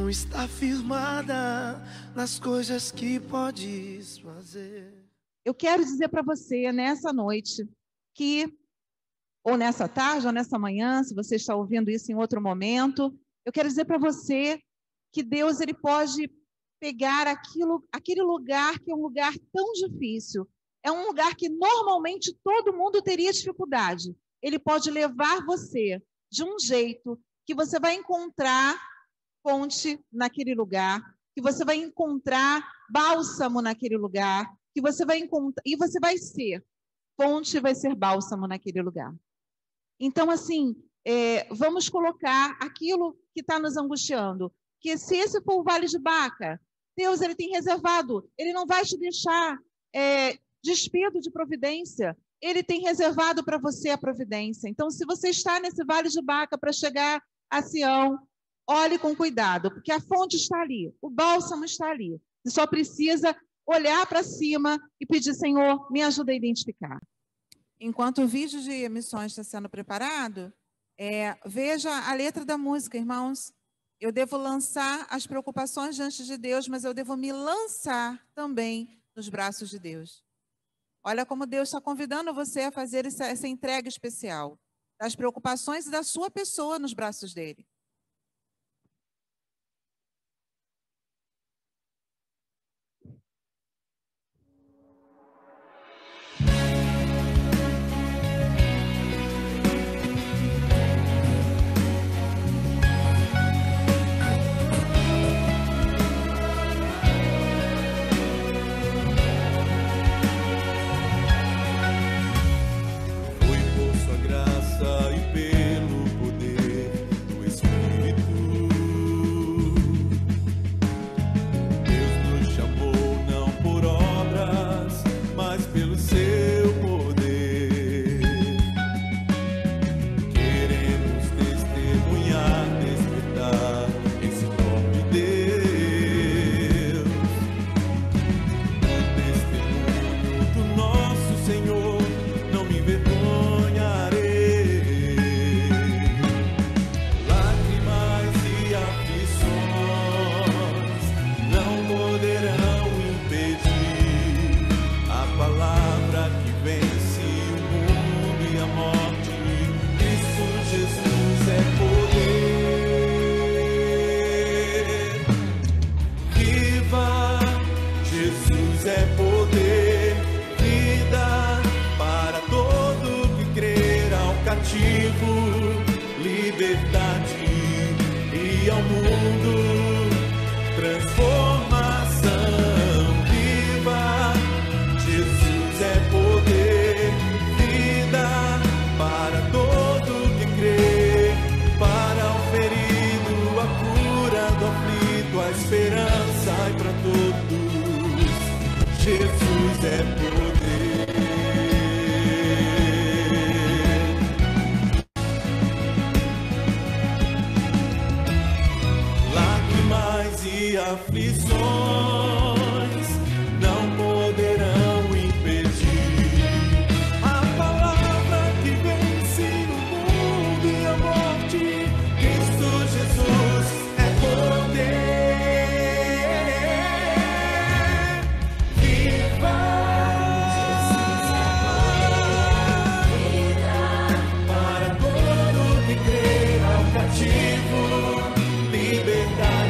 não está firmada nas coisas que podes fazer. Eu quero dizer para você nessa noite que, ou nessa tarde, ou nessa manhã, se você está ouvindo isso em outro momento, eu quero dizer para você que Deus ele pode pegar aquele lugar que é um lugar tão difícil, é um lugar que normalmente todo mundo teria dificuldade. Ele pode levar você de um jeito que você vai encontrar fonte naquele lugar, que você vai encontrar bálsamo naquele lugar, que você vai encontrar, e você vai ser fonte, vai ser bálsamo naquele lugar. Então, assim, vamos colocar aquilo que está nos angustiando, que se esse for o vale de Baca, Deus ele tem reservado, ele não vai te deixar despido de providência, ele tem reservado para você a providência. Então, se você está nesse vale de Baca para chegar a Sião, olhe com cuidado, porque a fonte está ali, o bálsamo está ali. Você só precisa olhar para cima e pedir, Senhor, me ajuda a identificar. Enquanto o vídeo de emissões está sendo preparado, veja a letra da música, irmãos. Eu devo lançar as preocupações diante de Deus, mas eu devo me lançar também nos braços de Deus. Olha como Deus está convidando você a fazer essa entrega especial das preocupações e da sua pessoa nos braços dele. Liberdade e ao mundo transformação. Viva, Jesus é poder, vida para todo que crê, para o ferido, a cura do aflito, a esperança e para todos. Jesus é poder. E aflições não poderão impedir a palavra que vence o mundo e a morte. Cristo Jesus é poder. Viva, Jesus é poder. Para todo que crê ao cativo, liberdade.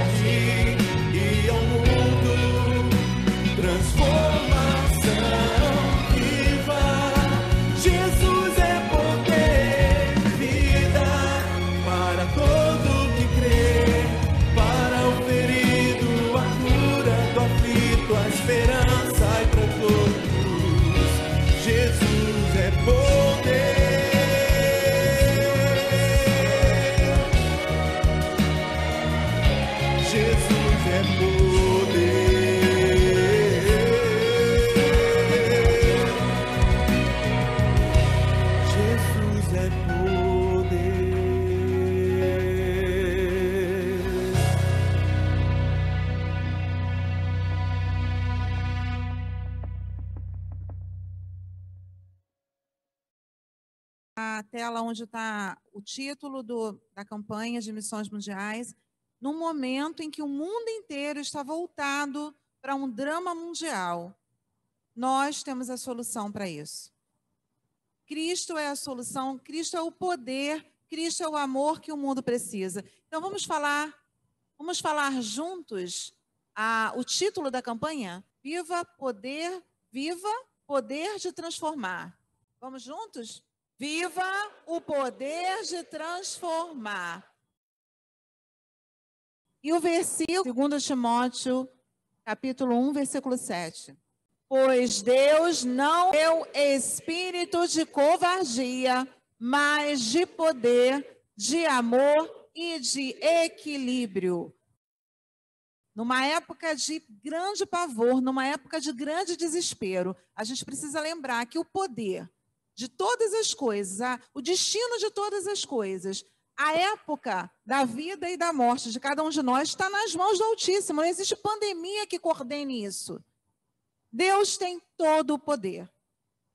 A tela onde está o título da campanha de missões mundiais. num momento em que o mundo inteiro está voltado para um drama mundial. Nós temos a solução para isso. Cristo é a solução, Cristo é o poder, Cristo é o amor que o mundo precisa. Então vamos falar juntos o título da campanha? Viva poder de transformar. Vamos juntos? Viva o poder de transformar. E o versículo, 2 Timóteo, capítulo 1, versículo 7. Pois Deus não deu espírito de covardia, mas de poder, de amor e de equilíbrio. Numa época de grande pavor, numa época de grande desespero, a gente precisa lembrar que o poder de todas as coisas, o destino de todas as coisas, a época da vida e da morte de cada um de nós está nas mãos do Altíssimo. Não existe pandemia que coordene isso. Deus tem todo o poder.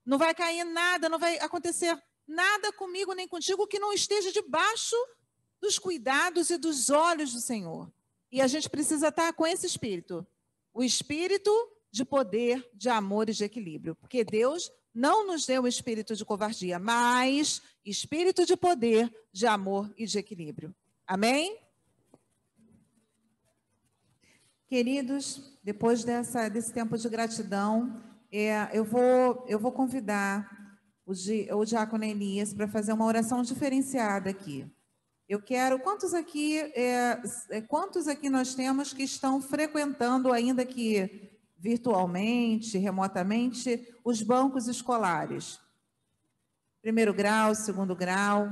Não vai cair nada, não vai acontecer nada comigo nem contigo que não esteja debaixo dos cuidados e dos olhos do Senhor. E a gente precisa estar com esse espírito. O espírito de poder, de amor e de equilíbrio. Porque Deus não nos deu o espírito de covardia, mas espírito de poder, de amor e de equilíbrio. Amém? Queridos, depois desse tempo de gratidão, eu vou convidar o diácono Elias para fazer uma oração diferenciada aqui. Eu quero, quantos aqui nós temos que estão frequentando, ainda que virtualmente, remotamente, os bancos escolares? Primeiro grau, segundo grau.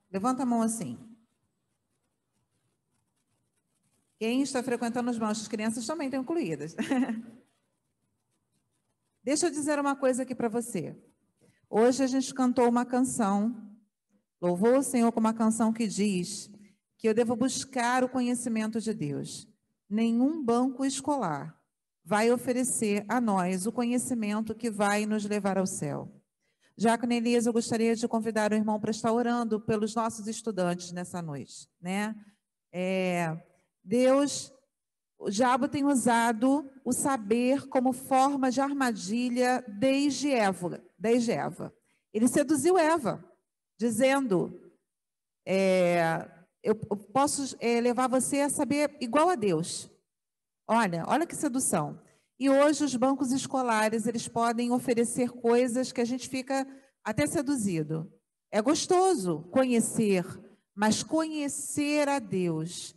Levanta a mão assim. Quem está frequentando os bancos? As crianças também estão incluídas. Deixa eu dizer uma coisa aqui para você. Hoje a gente cantou uma canção, louvou o Senhor com uma canção que diz que eu devo buscar o conhecimento de Deus. Nenhum banco escolar vai oferecer a nós o conhecimento que vai nos levar ao céu. Diácono Elias, eu gostaria de convidar o irmão para estar orando pelos nossos estudantes nessa noite, né? O diabo tem usado o saber como forma de armadilha desde Eva. Ele seduziu Eva, dizendo, eu posso levar você a saber igual a Deus. Olha que sedução. E hoje os bancos escolares, eles podem oferecer coisas que a gente fica até seduzido. É gostoso conhecer, mas conhecer a Deus,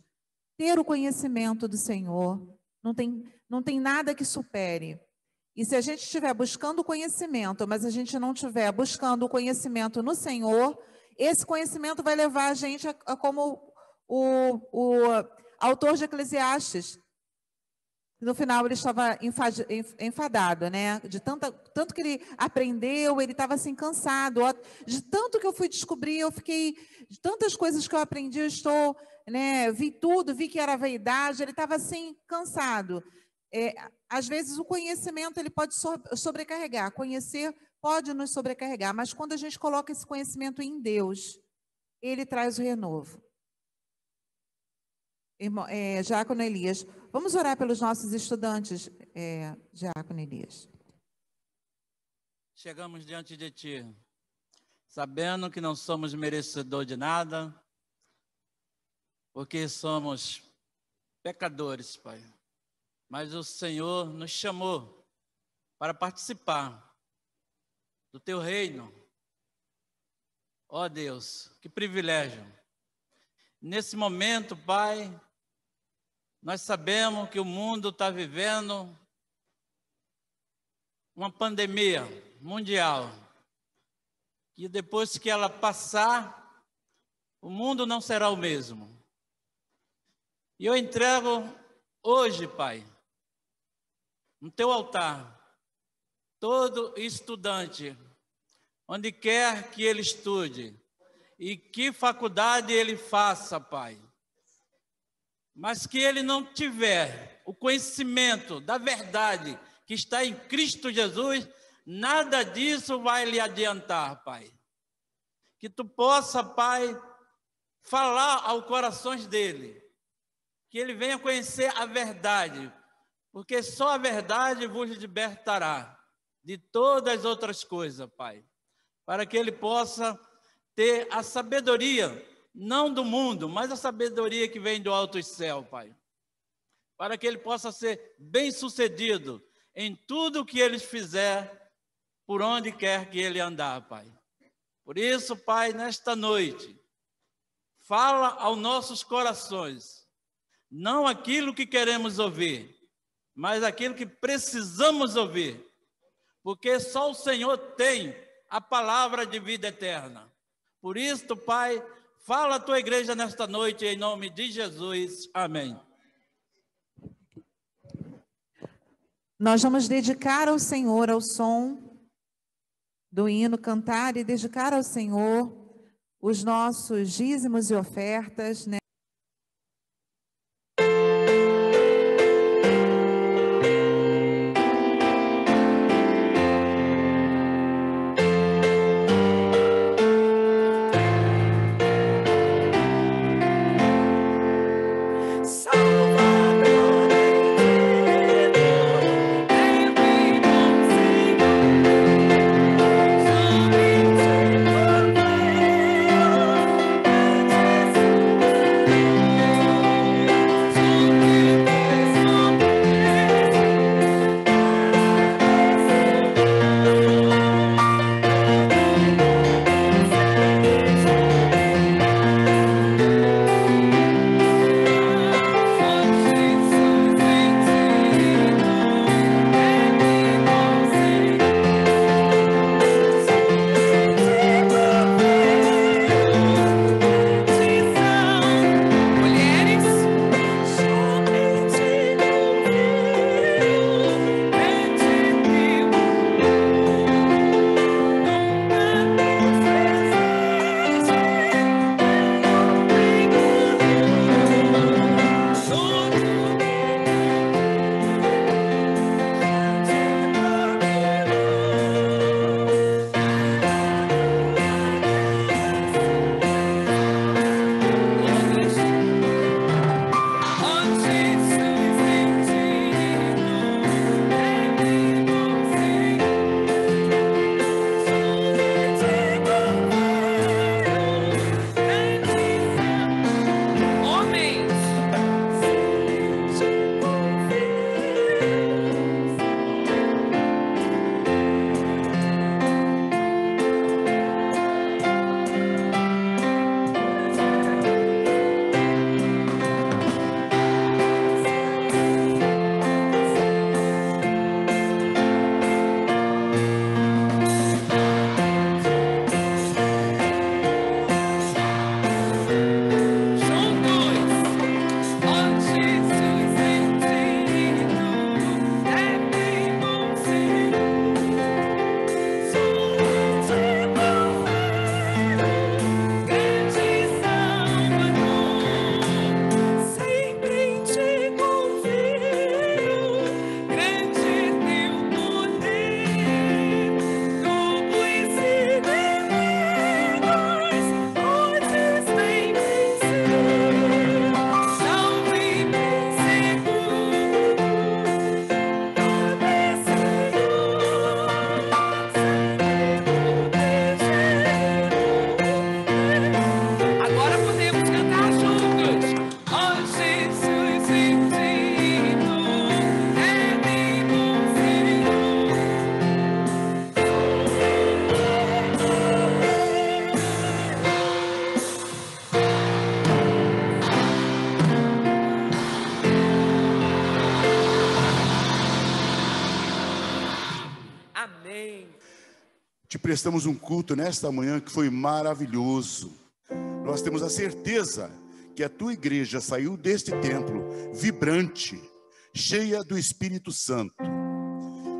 ter o conhecimento do Senhor, não tem nada que supere. E se a gente estiver buscando o conhecimento, mas a gente não estiver buscando o conhecimento no Senhor, esse conhecimento vai levar a gente a como o autor de Eclesiastes. No final ele estava enfadado, né? De tanto que ele aprendeu, ele estava assim cansado. De tanto que eu fui descobrir, de tantas coisas que eu aprendi, eu estou, né? Vi tudo, vi que era vaidade. Ele estava assim cansado. Às vezes o conhecimento ele pode sobrecarregar. Conhecer pode nos sobrecarregar, mas quando a gente coloca esse conhecimento em Deus, ele traz o renovo. Diácono Elias, vamos orar pelos nossos estudantes, Diácono Elias. Chegamos diante de Ti, sabendo que não somos merecedores de nada, porque somos pecadores, Pai. Mas o Senhor nos chamou para participar do Teu reino. Ó Deus, que privilégio. Nesse momento, Pai, nós sabemos que o mundo está vivendo uma pandemia mundial, que depois que ela passar, o mundo não será o mesmo. E eu entrego hoje, Pai, no Teu altar, todo estudante, onde quer que ele estude, e que faculdade ele faça, Pai, mas que ele não tiver o conhecimento da verdade que está em Cristo Jesus, nada disso vai lhe adiantar, Pai. Que Tu possa, Pai, falar ao coração dele, que ele venha conhecer a verdade, porque só a verdade vos libertará de todas as outras coisas, Pai, para que ele possa ter a sabedoria, não do mundo, mas a sabedoria que vem do alto céu, Pai, para que ele possa ser bem-sucedido em tudo que ele fizer, por onde quer que ele andar, Pai. Por isso, Pai, nesta noite, fala aos nossos corações, não aquilo que queremos ouvir, mas aquilo que precisamos ouvir, porque só o Senhor tem a palavra de vida eterna. Por isso, Pai, fala a tua igreja nesta noite, em nome de Jesus. Amém. Nós vamos dedicar ao Senhor, ao som do hino, cantar e dedicar ao Senhor os nossos dízimos e ofertas, né? Te prestamos um culto nesta manhã que foi maravilhoso. Nós temos a certeza que a tua igreja saiu deste templo vibrante, cheia do Espírito Santo.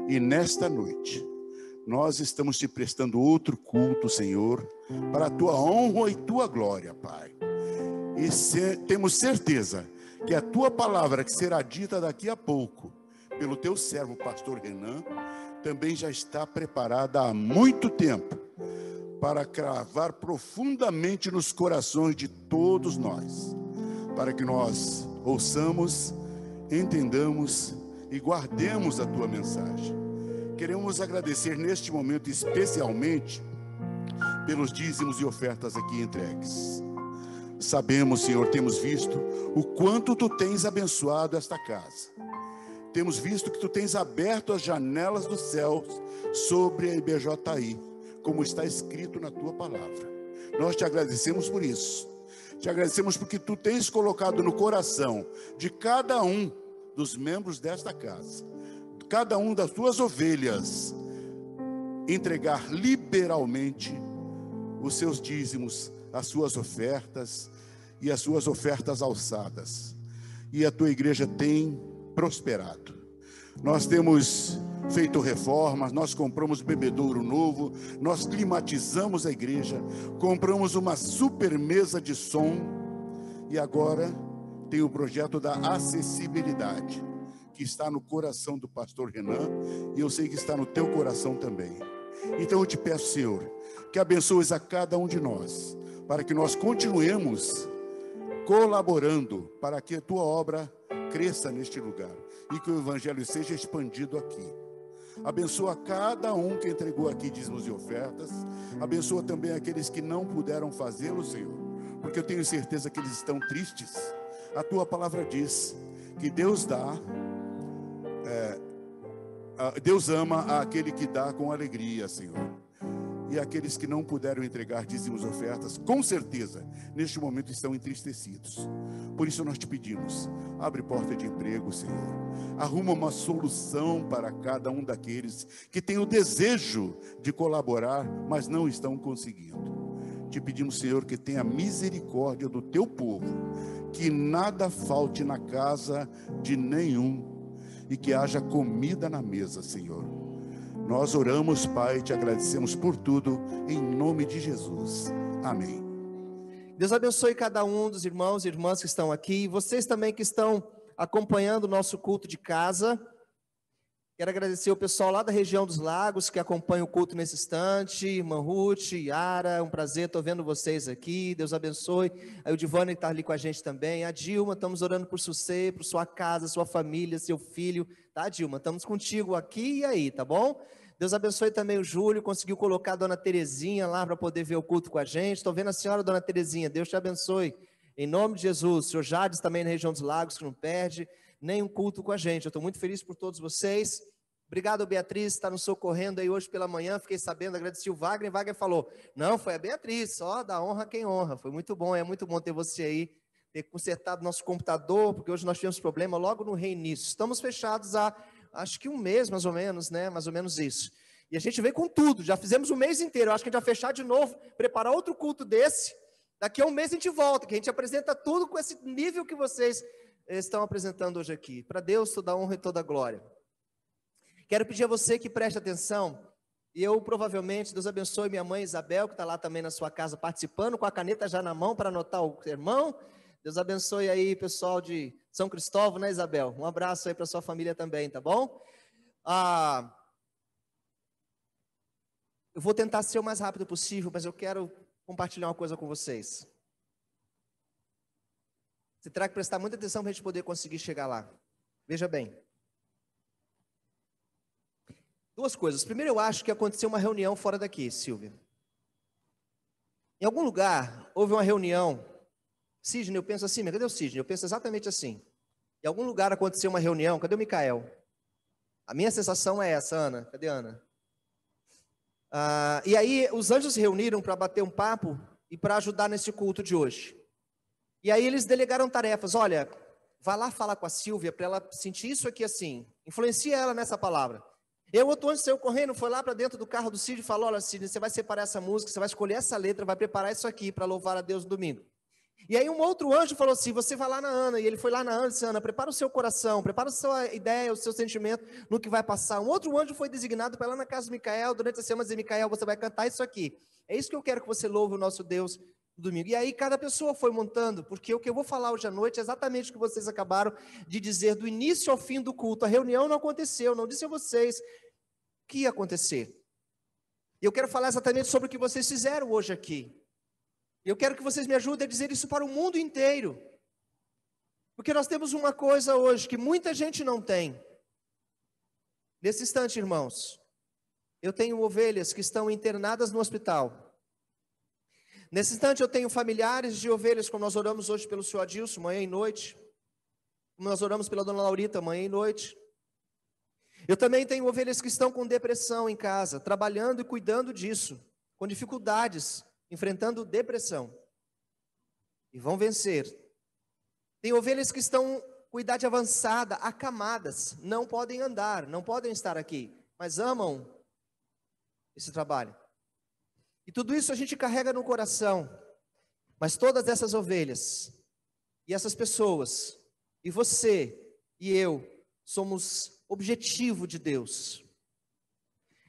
E nesta noite, nós estamos te prestando outro culto, Senhor, para a tua honra e tua glória, Pai. E temos certeza que a tua palavra que será dita daqui a pouco, pelo teu servo, pastor Renan, também já está preparada há muito tempo para cravar profundamente nos corações de todos nós, para que nós ouçamos, entendamos e guardemos a tua mensagem. Queremos agradecer neste momento especialmente pelos dízimos e ofertas aqui entregues. Sabemos, Senhor, temos visto o quanto tu tens abençoado esta casa. Temos visto que tu tens aberto as janelas dos céus sobre a IBJI, como está escrito na tua palavra. Nós te agradecemos por isso. Te agradecemos porque tu tens colocado no coração de cada um dos membros desta casa, cada um das tuas ovelhas, entregar liberalmente os seus dízimos, as suas ofertas e as suas ofertas alçadas. E a tua igreja tem prosperado. Nós temos feito reformas, nós compramos bebedouro novo, nós climatizamos a igreja, compramos uma super mesa de som e agora tem o projeto da acessibilidade, que está no coração do pastor Renan e eu sei que está no teu coração também. Então eu te peço, Senhor, que abençoes a cada um de nós, para que nós continuemos colaborando para que a tua obra cresça neste lugar e que o evangelho seja expandido aqui. Abençoa cada um que entregou aqui dízimos e ofertas. Abençoa também aqueles que não puderam fazê-lo, Senhor, porque eu tenho certeza que eles estão tristes. A tua palavra diz que Deus dá, Deus ama aquele que dá com alegria, Senhor. E aqueles que não puderam entregar dízimos e ofertas, com certeza, neste momento estão entristecidos. Por isso nós te pedimos, abre porta de emprego, Senhor. Arruma uma solução para cada um daqueles que têm o desejo de colaborar, mas não estão conseguindo. Te pedimos, Senhor, que tenha misericórdia do teu povo, que nada falte na casa de nenhum e que haja comida na mesa, Senhor. Nós oramos, Pai, e te agradecemos por tudo, em nome de Jesus. Amém. Deus abençoe cada um dos irmãos e irmãs que estão aqui, vocês também que estão acompanhando o nosso culto de casa. Quero agradecer o pessoal lá da região dos Lagos que acompanha o culto nesse instante, irmã Ruth, Yara, é um prazer, estou vendo vocês aqui, Deus abençoe. Aí o Divane que está ali com a gente também, a Dilma, estamos orando por você, por sua casa, sua família, seu filho, tá, Dilma? Estamos contigo aqui e aí, tá bom? Deus abençoe também o Júlio, conseguiu colocar a dona Terezinha lá para poder ver o culto com a gente. Estou vendo a senhora, dona Terezinha, Deus te abençoe. Em nome de Jesus, o senhor Jades também na região dos Lagos, que não perde nenhum culto com a gente. Eu estou muito feliz por todos vocês. Obrigado, Beatriz, está nos socorrendo aí hoje pela manhã, fiquei sabendo, agradeci o Wagner. Wagner falou, não, foi a Beatriz, só dá honra a quem honra. Foi muito bom, é muito bom ter você aí, ter consertado nosso computador, porque hoje nós tivemos problema logo no reinício. Estamos fechados há acho que um mês, mais ou menos, né? Mais ou menos isso. E a gente veio com tudo, já fizemos o mês inteiro. Eu acho que a gente vai fechar de novo, preparar outro culto desse. Daqui a um mês a gente volta, que a gente apresenta tudo com esse nível que vocês estão apresentando hoje aqui. Para Deus toda a honra e toda a glória. Quero pedir a você que preste atenção. E eu provavelmente, Deus abençoe minha mãe Isabel, que está lá também na sua casa participando, com a caneta já na mão para anotar o sermão. Deus abençoe aí, pessoal de São Cristóvão, né, Isabel? Um abraço aí para sua família também, tá bom? Eu vou tentar ser o mais rápido possível, mas eu quero compartilhar uma coisa com vocês. Você terá que prestar muita atenção para a gente poder conseguir chegar lá. Veja bem. Duas coisas. Primeiro, eu acho que aconteceu uma reunião fora daqui, Silvia. Em algum lugar, houve uma reunião. Sidney, eu penso assim, mas cadê o Sidney? Eu penso exatamente assim. Em algum lugar aconteceu uma reunião, cadê o Micael? A minha sensação é essa, Ana. Cadê a Ana? E aí, os anjos se reuniram para bater um papo e para ajudar nesse culto de hoje. E aí eles delegaram tarefas. Olha, vá lá falar com a Silvia para ela sentir isso aqui assim. Influencia ela nessa palavra. E o outro anjo saiu correndo, foi lá para dentro do carro do Sidney e falou, olha, Sidney, você vai separar essa música, você vai escolher essa letra, vai preparar isso aqui para louvar a Deus no domingo. E aí um outro anjo falou assim, você vai lá na Ana, e ele foi lá na Ana e disse, Ana, prepara o seu coração, prepara a sua ideia, o seu sentimento no que vai passar. Um outro anjo foi designado para ir lá na casa do Micael, durante a semana, dizer, Micael, você vai cantar isso aqui. É isso que eu quero que você louve o nosso Deus no domingo. E aí cada pessoa foi montando, porque o que eu vou falar hoje à noite é exatamente o que vocês acabaram de dizer, do início ao fim do culto. A reunião não aconteceu, não disse a vocês o que ia acontecer. E eu quero falar exatamente sobre o que vocês fizeram hoje aqui. Eu quero que vocês me ajudem a dizer isso para o mundo inteiro. Porque nós temos uma coisa hoje que muita gente não tem. Nesse instante, irmãos, eu tenho ovelhas que estão internadas no hospital. Nesse instante, eu tenho familiares de ovelhas, como nós oramos hoje pelo senhor Adilson, manhã e noite. Como nós oramos pela dona Laurita, manhã e noite. Eu também tenho ovelhas que estão com depressão em casa, trabalhando e cuidando disso, com dificuldades, enfrentando depressão. E vão vencer. Tem ovelhas que estão com idade avançada, acamadas, não podem andar, não podem estar aqui, mas amam esse trabalho. E tudo isso a gente carrega no coração. Mas todas essas ovelhas, e essas pessoas, e você, e eu, somos objetivo de Deus.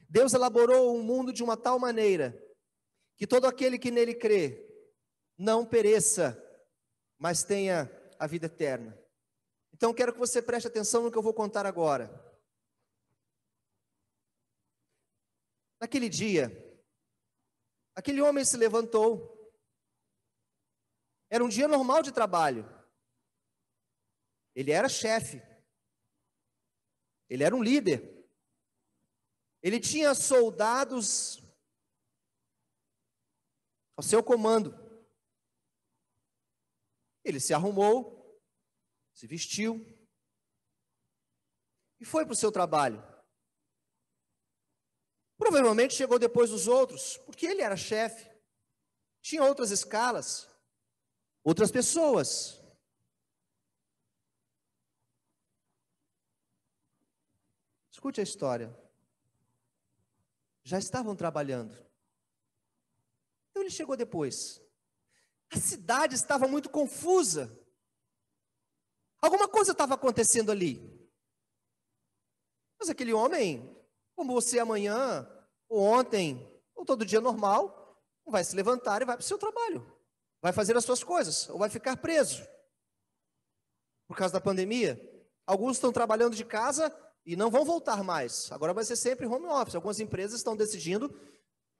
Deus elaborou um mundo de uma tal maneira, que todo aquele que nele crê, não pereça, mas tenha a vida eterna. Então quero que você preste atenção no que eu vou contar agora. Naquele dia, aquele homem se levantou. Era um dia normal de trabalho. Ele era chefe. Ele era um líder. Ele tinha soldados ao seu comando. Ele se arrumou, se vestiu e foi para o seu trabalho. Provavelmente chegou depois dos outros, porque ele era chefe. Tinha outras escalas, outras pessoas. Escute a história. Já estavam trabalhando. Então ele chegou depois. A cidade estava muito confusa. Alguma coisa estava acontecendo ali. Mas aquele homem, como você amanhã, ou ontem, ou todo dia normal, vai se levantar e vai para o seu trabalho. Vai fazer as suas coisas, ou vai ficar preso. Por causa da pandemia, alguns estão trabalhando de casa e não vão voltar mais. Agora vai ser sempre home office. Algumas empresas estão decidindo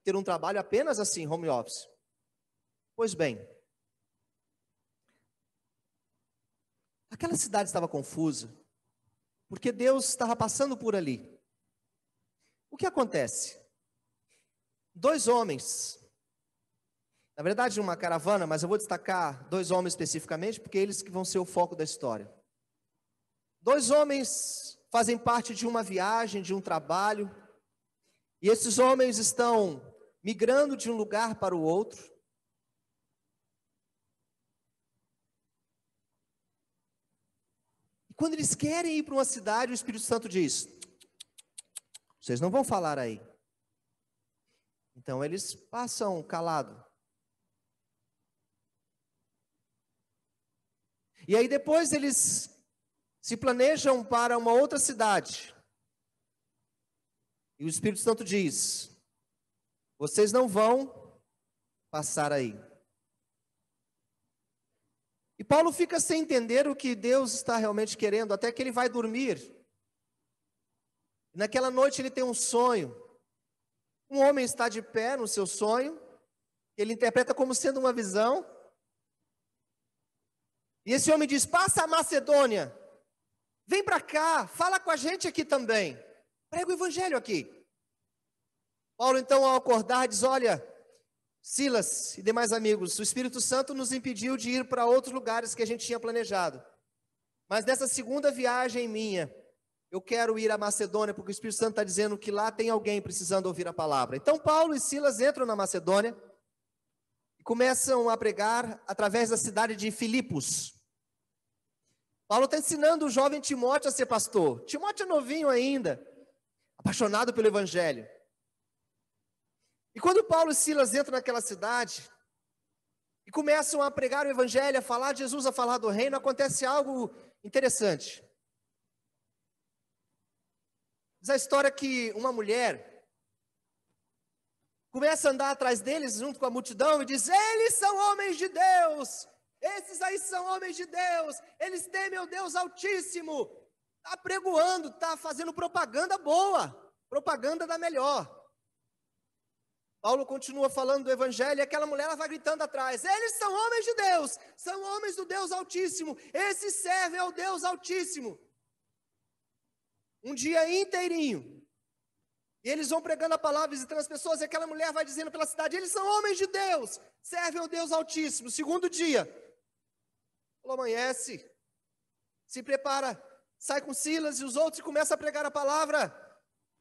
ter um trabalho apenas assim, home office. Pois bem, aquela cidade estava confusa, porque Deus estava passando por ali. O que acontece? 2 homens, na verdade uma caravana, mas eu vou destacar 2 homens especificamente, porque eles que vão ser o foco da história. 2 homens fazem parte de uma viagem, de um trabalho, e esses homens estão migrando de um lugar para o outro. E quando eles querem ir para uma cidade, o Espírito Santo diz: vocês não vão falar aí. Então eles passam calado. E aí depois eles se planejam para uma outra cidade. E o Espírito Santo diz: vocês não vão passar aí. E Paulo fica sem entender o que Deus está realmente querendo, até que ele vai dormir. Naquela noite ele tem um sonho. Um homem está de pé no seu sonho, ele interpreta como sendo uma visão. E esse homem diz: passa a Macedônia, vem para cá, fala com a gente aqui também, prega o evangelho aqui. Paulo então, ao acordar, diz: olha, Silas e demais amigos, o Espírito Santo nos impediu de ir para outros lugares que a gente tinha planejado, mas nessa segunda viagem minha, eu quero ir à Macedônia, porque o Espírito Santo está dizendo que lá tem alguém precisando ouvir a palavra. Então Paulo e Silas entram na Macedônia e começam a pregar através da cidade de Filipos. Paulo está ensinando o jovem Timóteo a ser pastor. Timóteo é novinho ainda, apaixonado pelo evangelho. E quando Paulo e Silas entram naquela cidade e começam a pregar o evangelho, a falar de Jesus, a falar do reino, acontece algo interessante. Diz a história que uma mulher começa a andar atrás deles junto com a multidão e diz: eles são homens de Deus, esses aí são homens de Deus, eles temem o Deus Altíssimo. Está pregoando, está fazendo propaganda boa, propaganda da melhor. Paulo continua falando do evangelho e aquela mulher ela vai gritando atrás: eles são homens de Deus, são homens do Deus Altíssimo, esses servem ao Deus Altíssimo. Um dia inteirinho. E eles vão pregando a palavra, visitando as pessoas, e aquela mulher vai dizendo pela cidade: eles são homens de Deus, servem ao Deus Altíssimo. Segundo dia, ela amanhece, se prepara, sai com Silas e os outros e começa a pregar a palavra.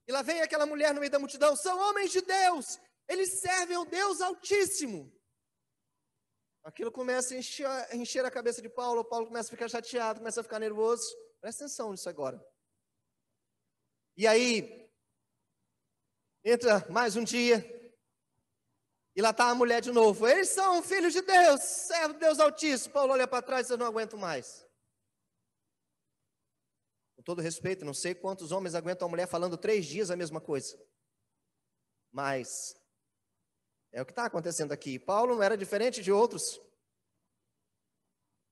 E lá vem aquela mulher no meio da multidão: são homens de Deus, eles servem ao Deus Altíssimo. Aquilo começa a encher a cabeça de Paulo. Paulo começa a ficar chateado, começa a ficar nervoso. Presta atenção nisso agora. E aí, entra mais um dia, e lá está a mulher de novo: eles são filhos de Deus, servo de Deus Altíssimo. Paulo olha para trás e diz: eu não aguento mais. Com todo respeito, não sei quantos homens aguentam a mulher falando 3 dias a mesma coisa. Mas é o que está acontecendo aqui. Paulo não era diferente de outros.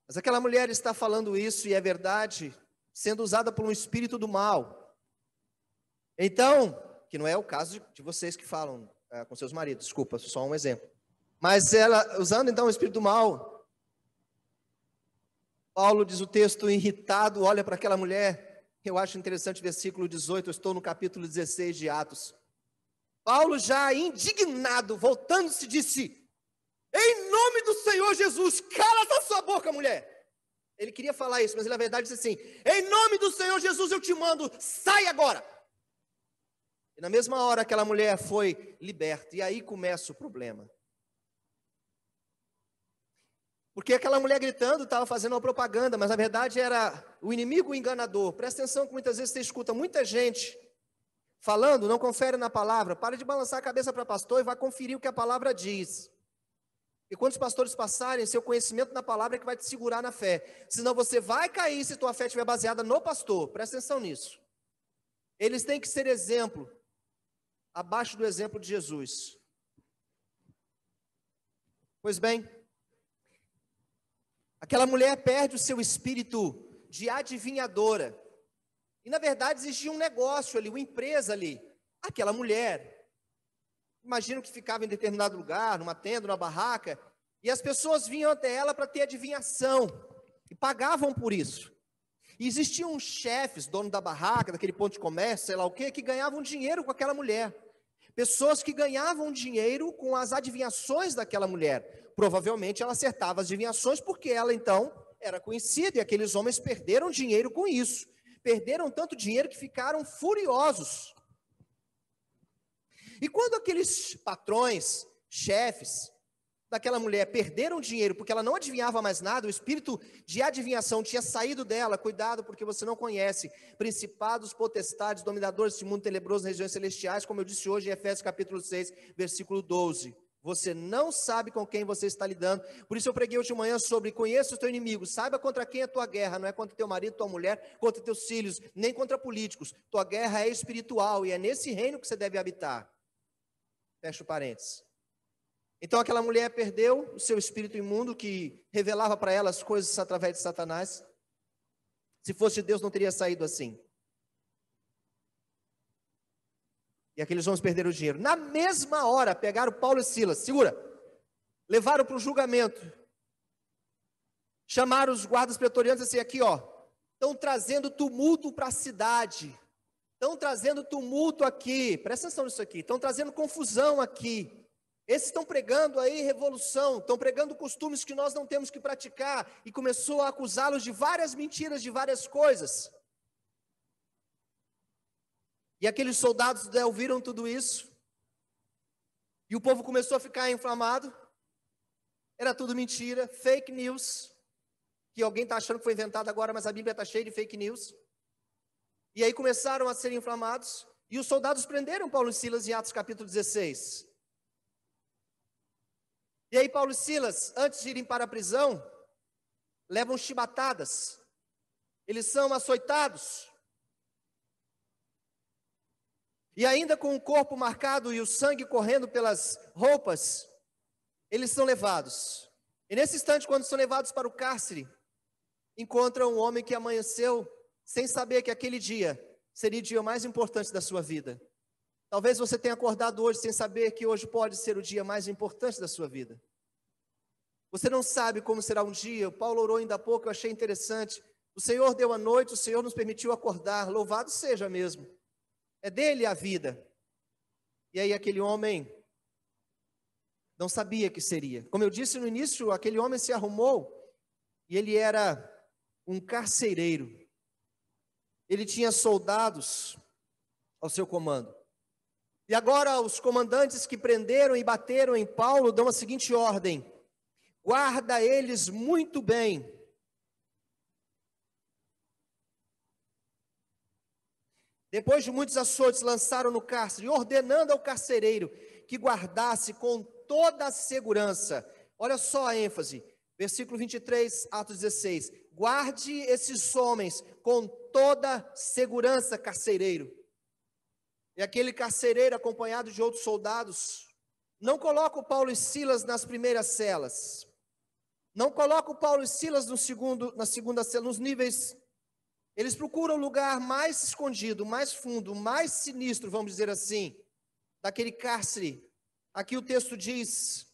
Mas aquela mulher está falando isso, e é verdade, sendo usada por um espírito do mal. Então, que não é o caso de vocês que falam com seus maridos, desculpa, só um exemplo. Mas ela, usando então o espírito do mal, Paulo, diz o texto, irritado, olha para aquela mulher. Eu acho interessante o versículo 18, eu estou no capítulo 16 de Atos. Paulo, já indignado, voltando-se, disse: em nome do Senhor Jesus, cala a sua boca, mulher. Ele queria falar isso, mas ele na verdade disse assim: em nome do Senhor Jesus eu te mando, sai agora. E na mesma hora aquela mulher foi liberta, e aí começa o problema. Porque aquela mulher gritando estava fazendo uma propaganda, mas na verdade era o inimigo enganador. Presta atenção que muitas vezes você escuta muita gente falando, não confere na palavra. Para de balançar a cabeça para pastor e vai conferir o que a palavra diz. E quando os pastores passarem, seu conhecimento na palavra é que vai te segurar na fé. Senão você vai cair se tua fé estiver baseada no pastor. Presta atenção nisso. Eles têm que ser exemplo, abaixo do exemplo de Jesus. Pois bem, aquela mulher perde o seu espírito de adivinhadora. E na verdade existia um negócio ali, uma empresa ali. Aquela mulher, imagino que ficava em determinado lugar, numa tenda, numa barraca, e as pessoas vinham até ela para ter adivinhação, e pagavam por isso. E existiam chefes, dono da barraca, daquele ponto de comércio, sei lá o quê, que ganhavam dinheiro com aquela mulher. Pessoas que ganhavam dinheiro com as adivinhações daquela mulher. Provavelmente ela acertava as adivinhações porque ela então era conhecida, e aqueles homens perderam dinheiro com isso. Perderam tanto dinheiro que ficaram furiosos. E quando aqueles patrões, chefes daquela mulher perderam dinheiro porque ela não adivinhava mais nada, o espírito de adivinhação tinha saído dela. Cuidado, porque você não conhece principados, potestades, dominadores desse mundo tenebroso nas regiões celestiais, como eu disse hoje em Efésios capítulo 6, versículo 12. Você não sabe com quem você está lidando. Por isso eu preguei hoje de manhã sobre: conheça o teu inimigo, saiba contra quem é a tua guerra. Não é contra teu marido, tua mulher, contra teus filhos, nem contra políticos. Tua guerra é espiritual e é nesse reino que você deve habitar. Fecha o parênteses. Então aquela mulher perdeu o seu espírito imundo que revelava para ela as coisas através de Satanás. Se fosse de Deus não teria saído assim. E aqueles homens perderam o dinheiro. Na mesma hora, pegaram Paulo e Silas, segura, levaram para o julgamento. Chamaram os guardas pretorianos e assim: aqui ó, estão trazendo tumulto para a cidade. Estão trazendo tumulto aqui, presta atenção nisso aqui. Estão trazendo confusão aqui. Esses estão pregando aí revolução, estão pregando costumes que nós não temos que praticar. E começou a acusá-los de várias mentiras, de várias coisas. E aqueles soldados ouviram tudo isso, e o povo começou a ficar inflamado. Era tudo mentira, fake news, que alguém está achando que foi inventado agora, mas a Bíblia está cheia de fake news. E aí começaram a ser inflamados, e os soldados prenderam Paulo e Silas em Atos capítulo 16. E aí Paulo e Silas, antes de irem para a prisão, levam chibatadas, eles são açoitados. E ainda com o corpo marcado e o sangue correndo pelas roupas, eles são levados. E nesse instante, quando são levados para o cárcere, encontram um homem que amanheceu sem saber que aquele dia seria o dia mais importante da sua vida. Talvez você tenha acordado hoje sem saber que hoje pode ser o dia mais importante da sua vida. Você não sabe como será um dia. O Paulo orou ainda há pouco, eu achei interessante. O Senhor deu a noite, o Senhor nos permitiu acordar. Louvado seja mesmo. É dele a vida. E aí aquele homem não sabia que seria. Como eu disse no início, aquele homem se arrumou e ele era um carcereiro. Ele tinha soldados ao seu comando. E agora os comandantes que prenderam e bateram em Paulo dão a seguinte ordem: guarda eles muito bem. Depois de muitos açoites, lançaram no cárcere, ordenando ao carcereiro que guardasse com toda a segurança. Olha só a ênfase, versículo 23, Atos 16. Guarde esses homens com toda segurança, carcereiro. E aquele carcereiro, acompanhado de outros soldados, não coloca o Paulo e Silas nas primeiras celas. Não coloca o Paulo e Silas na segunda cela, nos níveis. Eles procuram o lugar mais escondido, mais fundo, mais sinistro, vamos dizer assim, daquele cárcere. Aqui o texto diz: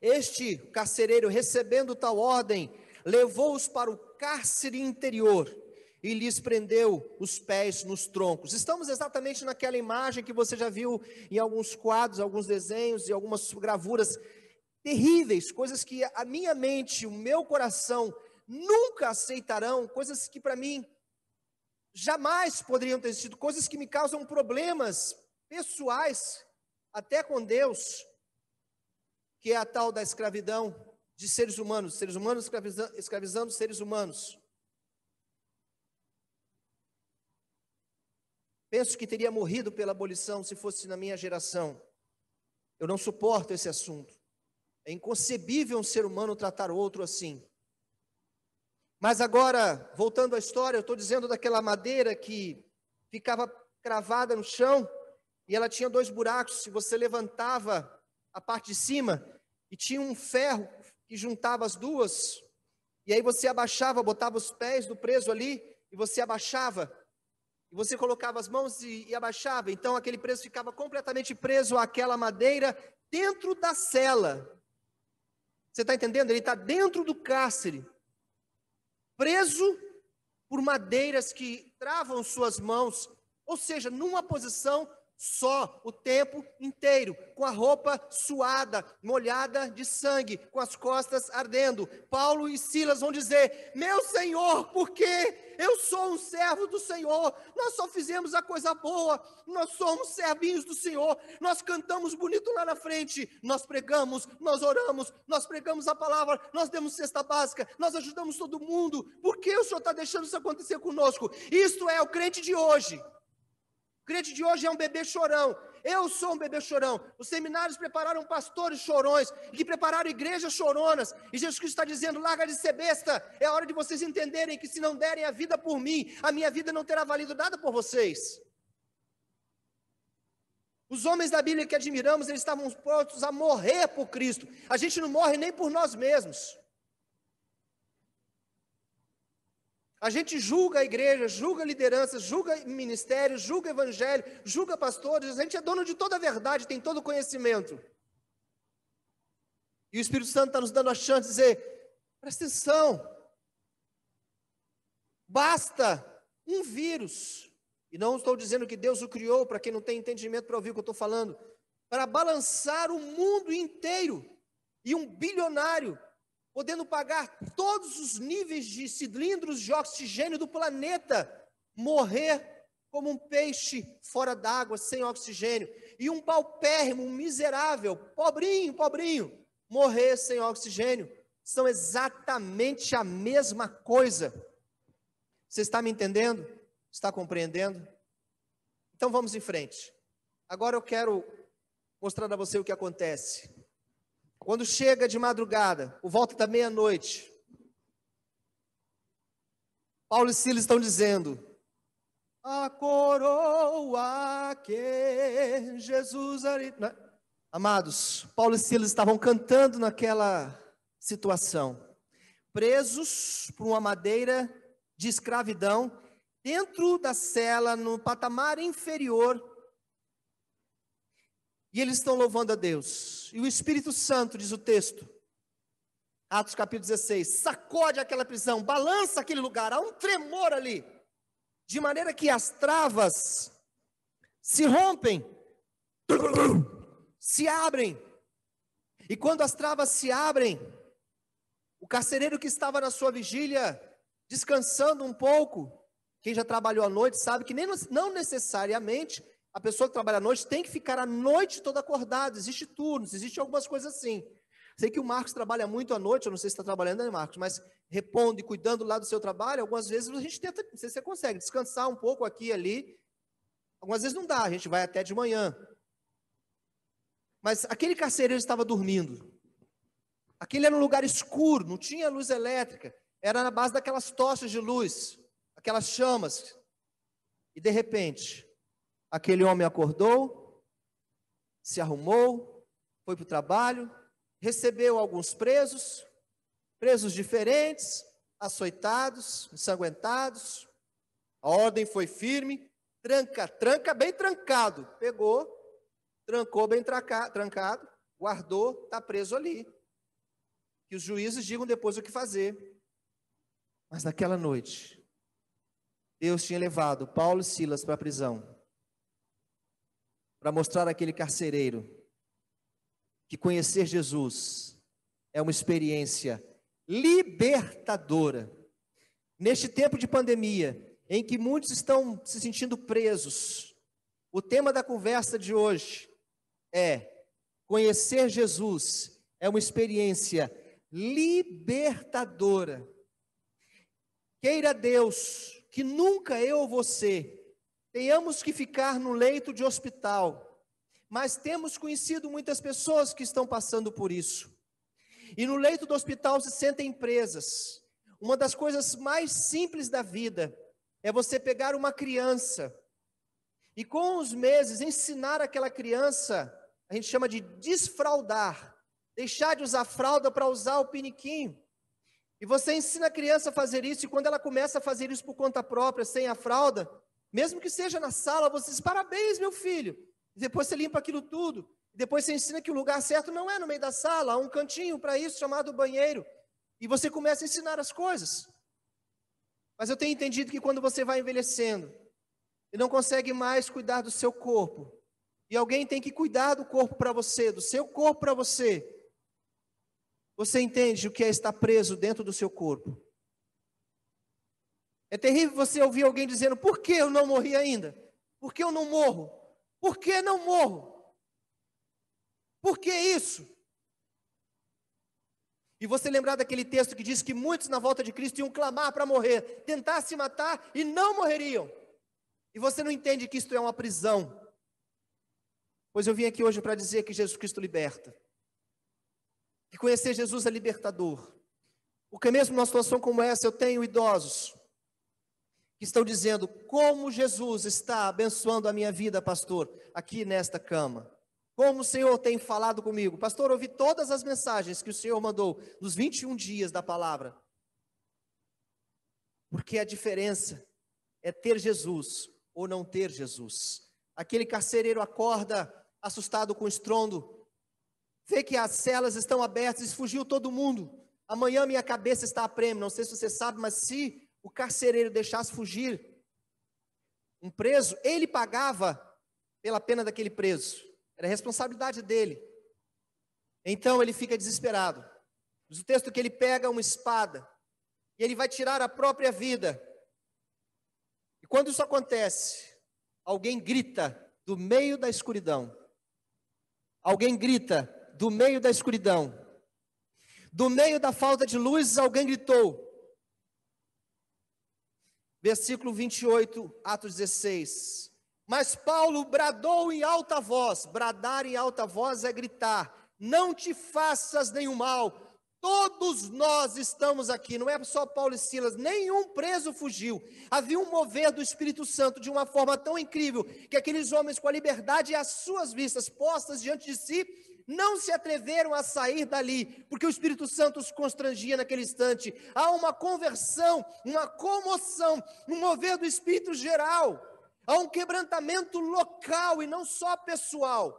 este carcereiro, recebendo tal ordem, levou-os para o cárcere interior e lhes prendeu os pés nos troncos. Estamos exatamente naquela imagem que você já viu em alguns quadros, alguns desenhos e algumas gravuras terríveis, coisas que a minha mente, o meu coração nunca aceitarão, coisas que para mim jamais poderiam ter sido, coisas que me causam problemas pessoais, até com Deus, que é a tal da escravidão de seres humanos escravizando seres humanos. Penso que teria morrido pela abolição se fosse na minha geração. Eu não suporto esse assunto. É inconcebível um ser humano tratar outro assim. Mas agora, voltando à história, eu estou dizendo daquela madeira que ficava cravada no chão e ela tinha 2 buracos. Se você levantava a parte de cima e tinha um ferro que juntava as duas, e aí você abaixava, botava os pés do preso ali e você abaixava. E você colocava as mãos e abaixava. Então aquele preso ficava completamente preso àquela madeira dentro da cela. Você está entendendo? Ele está dentro do cárcere, preso por madeiras que travam suas mãos, ou seja, numa posição só o tempo inteiro, com a roupa suada, molhada de sangue, com as costas ardendo. Paulo e Silas vão dizer: meu Senhor, por quê? Eu sou um servo do Senhor, nós só fizemos a coisa boa, nós somos servinhos do Senhor, nós cantamos bonito lá na frente, nós pregamos, nós oramos, nós pregamos a palavra, nós demos cesta básica, nós ajudamos todo mundo. Por que o Senhor está deixando isso acontecer conosco? Isto é o crente de hoje. O crente de hoje é um bebê chorão. Eu sou um bebê chorão. Os seminários prepararam pastores chorões, que prepararam igrejas choronas. E Jesus Cristo está dizendo: larga de ser besta. É hora de vocês entenderem que se não derem a vida por mim, a minha vida não terá valido nada por vocês. Os homens da Bíblia que admiramos, eles estavam prontos a morrer por Cristo. A gente não morre nem por nós mesmos. A gente julga a igreja, julga a liderança, julga ministério, julga evangelho, julga pastores. A gente é dono de toda a verdade, tem todo o conhecimento. E o Espírito Santo está nos dando a chance de dizer: presta atenção, basta um vírus, e não estou dizendo que Deus o criou, para quem não tem entendimento para ouvir o que eu estou falando, para balançar o mundo inteiro, e um bilionário podendo pagar todos os níveis de cilindros de oxigênio do planeta, morrer como um peixe fora d'água, sem oxigênio, e um paupérrimo, um miserável, pobrinho, morrer sem oxigênio, são exatamente a mesma coisa. Você está me entendendo? Está compreendendo? Então vamos em frente. Agora eu quero mostrar a você o que acontece. Quando chega de madrugada, por volta da meia-noite, Paulo e Silas estão dizendo: a coroa que Jesus... Amados, Paulo e Silas estavam cantando naquela situação, presos por uma madeira de escravidão, dentro da cela, no patamar inferior, e eles estão louvando a Deus. E o Espírito Santo, diz o texto, Atos capítulo 16, sacode aquela prisão, balança aquele lugar, há um tremor ali, de maneira que as travas se rompem, se abrem. E quando as travas se abrem, o carcereiro que estava na sua vigília, descansando um pouco, quem já trabalhou à noite sabe que não necessariamente a pessoa que trabalha à noite tem que ficar a noite toda acordada, existe turnos, existe algumas coisas assim. Sei que o Marcos trabalha muito à noite, eu não sei se está trabalhando, né, Marcos, mas repondo e cuidando lá do seu trabalho, algumas vezes a gente tenta, não sei se você consegue, descansar um pouco aqui e ali, algumas vezes não dá, a gente vai até de manhã. Mas aquele carcereiro estava dormindo, aquele era um lugar escuro, não tinha luz elétrica, era na base daquelas tochas de luz, aquelas chamas, e de repente, aquele homem acordou, se arrumou, foi para o trabalho, recebeu alguns presos diferentes, açoitados, ensanguentados, a ordem foi firme, tranca bem trancado, pegou, trancou bem trancado, guardou, está preso ali, que os juízes digam depois o que fazer. Mas naquela noite, Deus tinha levado Paulo e Silas para a prisão, para mostrar àquele carcereiro que conhecer Jesus é uma experiência libertadora. Neste tempo de pandemia, em que muitos estão se sentindo presos, o tema da conversa de hoje é: conhecer Jesus é uma experiência libertadora. Queira Deus que nunca eu ou você tenhamos que ficar no leito de hospital, mas temos conhecido muitas pessoas que estão passando por isso. E no leito do hospital se sentem presas. Uma das coisas mais simples da vida é você pegar uma criança e com os meses ensinar aquela criança, a gente chama de desfraldar, deixar de usar fralda para usar o piniquinho. E você ensina a criança a fazer isso, e quando ela começa a fazer isso por conta própria, sem a fralda, mesmo que seja na sala, você diz: parabéns, meu filho. E depois você limpa aquilo tudo. E depois você ensina que o lugar certo não é no meio da sala, há um cantinho para isso chamado banheiro. E você começa a ensinar as coisas. Mas eu tenho entendido que quando você vai envelhecendo e não consegue mais cuidar do seu corpo, e alguém tem que cuidar do corpo para você, do seu corpo para você, você entende o que é estar preso dentro do seu corpo. É terrível você ouvir alguém dizendo: por que eu não morri ainda? Por que eu não morro? Por que não morro? Por que isso? E você lembrar daquele texto que diz que muitos na volta de Cristo iam clamar para morrer, tentar se matar e não morreriam. E você não entende que isto é uma prisão. Pois eu vim aqui hoje para dizer que Jesus Cristo liberta. Que conhecer Jesus é libertador. Porque mesmo numa situação como essa, eu tenho idosos que estão dizendo: como Jesus está abençoando a minha vida, pastor, aqui nesta cama. Como o Senhor tem falado comigo. Pastor, ouvi todas as mensagens que o Senhor mandou nos 21 dias da palavra. Porque a diferença é ter Jesus ou não ter Jesus. Aquele carcereiro acorda assustado com o estrondo, vê que as celas estão abertas e fugiu todo mundo. Amanhã minha cabeça está a prêmio, não sei se você sabe, mas se o carcereiro deixasse fugir um preso, ele pagava pela pena daquele preso. Era responsabilidade dele. Então ele fica desesperado. Diz o texto que ele pega uma espada e ele vai tirar a própria vida. E quando isso acontece, alguém grita do meio da escuridão. Alguém grita do meio da escuridão. Do meio da falta de luz, alguém gritou. Versículo 28, Atos 16. Mas Paulo bradou em alta voz. Bradar em alta voz é gritar: não te faças nenhum mal. Todos nós estamos aqui, não é só Paulo e Silas, nenhum preso fugiu. Havia um mover do Espírito Santo de uma forma tão incrível, que aqueles homens com a liberdade e as suas vistas postas diante de si, não se atreveram a sair dali, porque o Espírito Santo os constrangia naquele instante. Há uma conversão, uma comoção, um mover do Espírito geral. Há um quebrantamento local e não só pessoal.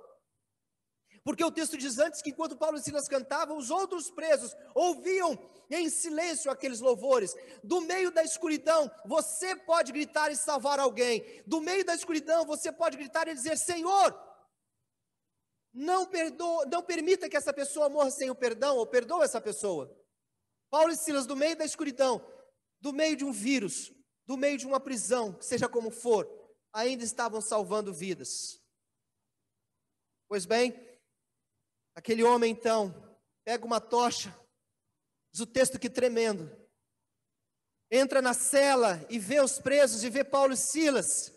Porque o texto diz antes que enquanto Paulo e Silas cantavam, os outros presos ouviam em silêncio aqueles louvores. Do meio da escuridão, você pode gritar e salvar alguém. Do meio da escuridão, você pode gritar e dizer: Senhor, não permita que essa pessoa morra sem o perdão, ou perdoa essa pessoa. Paulo e Silas, do meio da escuridão, do meio de um vírus, do meio de uma prisão, seja como for, ainda estavam salvando vidas. Pois bem, aquele homem então pega uma tocha, diz o texto que tremendo, entra na cela e vê os presos, e vê Paulo e Silas,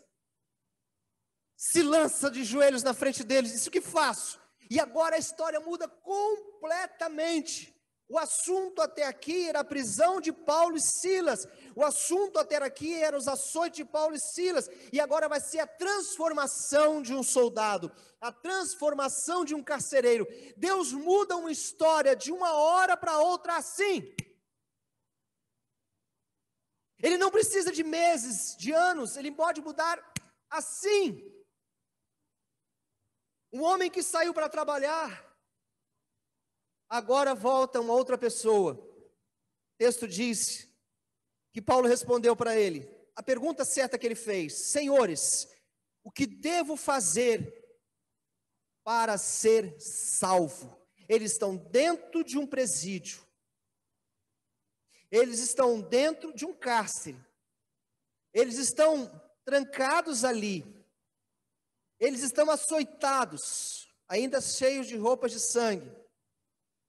se lança de joelhos na frente deles, diz: o que faço? E agora a história muda completamente. O assunto até aqui era a prisão de Paulo e Silas, o assunto até aqui era os açoites de Paulo e Silas, e agora vai ser a transformação de um soldado, a transformação de um carcereiro. Deus muda uma história de uma hora para outra assim. Ele não precisa de meses, de anos, ele pode mudar assim. Um homem que saiu para trabalhar, agora volta uma outra pessoa. O texto diz que Paulo respondeu para ele, a pergunta certa que ele fez: senhores, o que devo fazer para ser salvo? Eles estão dentro de um presídio, eles estão dentro de um cárcere, eles estão trancados ali, eles estão açoitados, ainda cheios de roupas de sangue.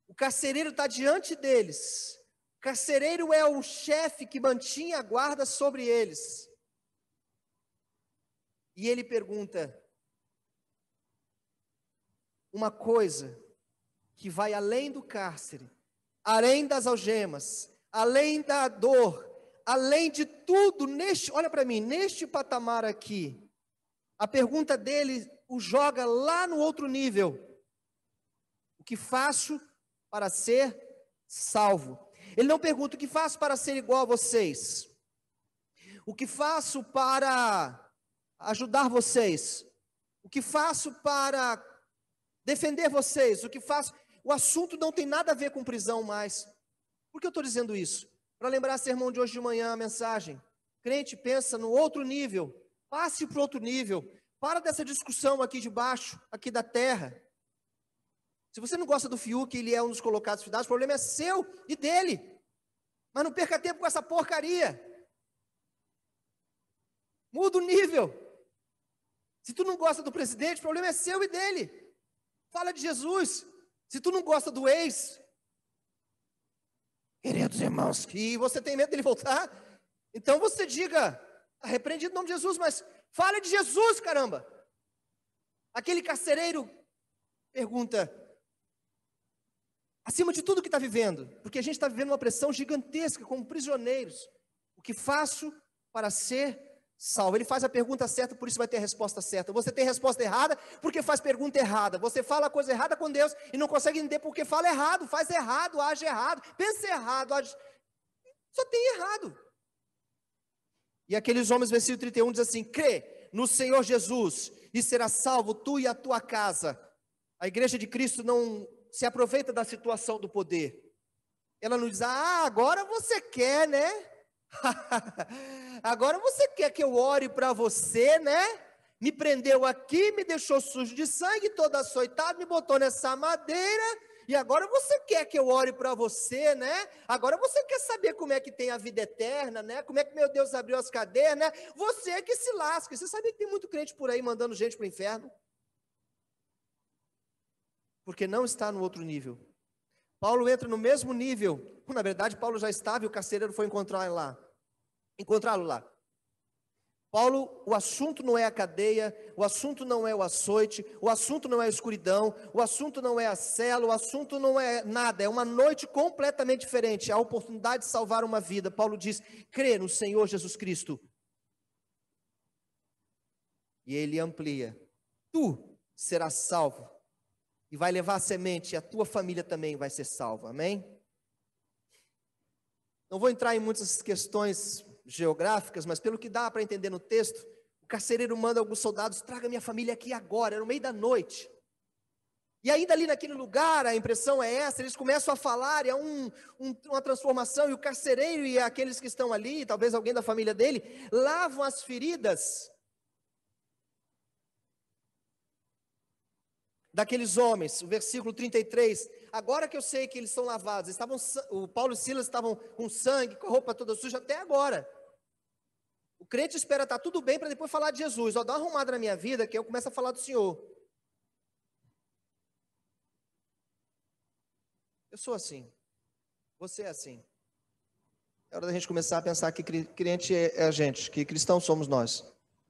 O carcereiro está diante deles. O carcereiro é o chefe que mantinha a guarda sobre eles. E ele pergunta uma coisa que vai além do cárcere, além das algemas, além da dor, além de tudo, olha para mim, neste patamar aqui. A pergunta dele o joga lá no outro nível. O que faço para ser salvo? Ele não pergunta: o que faço para ser igual a vocês? O que faço para ajudar vocês? O que faço para defender vocês? O que faço? O assunto não tem nada a ver com prisão mais. Por que eu estou dizendo isso? Para lembrar o sermão de hoje de manhã, a mensagem. Crente pensa no outro nível. Passe para o outro nível. Para dessa discussão aqui de baixo, aqui da terra. Se você não gosta do Fiuk, ele é um dos colocados finais, o problema é seu e dele. Mas não perca tempo com essa porcaria. Muda o nível. Se tu não gosta do presidente, o problema é seu e dele. Fala de Jesus. Se tu não gosta do ex, queridos irmãos, que você tem medo dele voltar, então você diga: está repreendido em nome de Jesus, mas fala de Jesus, caramba. Aquele carcereiro pergunta, acima de tudo que está vivendo, porque a gente está vivendo uma pressão gigantesca como prisioneiros: o que faço para ser salvo? Ele faz a pergunta certa, por isso vai ter a resposta certa. Você tem a resposta errada porque faz pergunta errada. Você fala a coisa errada com Deus e não consegue entender porque fala errado, faz errado, age errado, pensa errado, age... só tem errado. E aqueles homens, versículo 31 diz assim: crê no Senhor Jesus e será salvo tu e a tua casa. A igreja de Cristo não se aproveita da situação do poder. Ela não diz: ah, agora você quer, né? Agora você quer que eu ore para você, né? Me prendeu aqui, me deixou sujo de sangue, todo açoitado, me botou nessa madeira, e agora você quer que eu ore para você, né? Agora você quer saber como é que tem a vida eterna, né? Como é que meu Deus abriu as cadeias, né? Você é que se lasca. Você sabia que tem muito crente por aí mandando gente para o inferno? Porque não está no outro nível. Paulo entra no mesmo nível. Na verdade, Paulo já estava e o carcereiro foi encontrá-lo lá. Paulo, o assunto não é a cadeia, o assunto não é o açoite, o assunto não é a escuridão, o assunto não é a cela, o assunto não é nada, é uma noite completamente diferente, a oportunidade de salvar uma vida. Paulo diz: crê no Senhor Jesus Cristo. E ele amplia: tu serás salvo e vai levar a semente, e a tua família também vai ser salva, amém? Não vou entrar em muitas questões geográficas, mas pelo que dá para entender no texto, o carcereiro manda alguns soldados: traga minha família aqui agora, no meio da noite. E ainda ali naquele lugar, a impressão é essa, eles começam a falar, e há uma transformação, e o carcereiro e aqueles que estão ali, talvez alguém da família dele, lavam as feridas daqueles homens. O versículo 33, agora que eu sei que eles são lavados, o Paulo e Silas estavam com sangue, com a roupa toda suja, até agora. O crente espera estar tudo bem para depois falar de Jesus. Ó, dá uma arrumada na minha vida que eu começo a falar do Senhor. Eu sou assim, você é assim. É hora da gente começar a pensar que crente é a gente, que cristãos somos nós.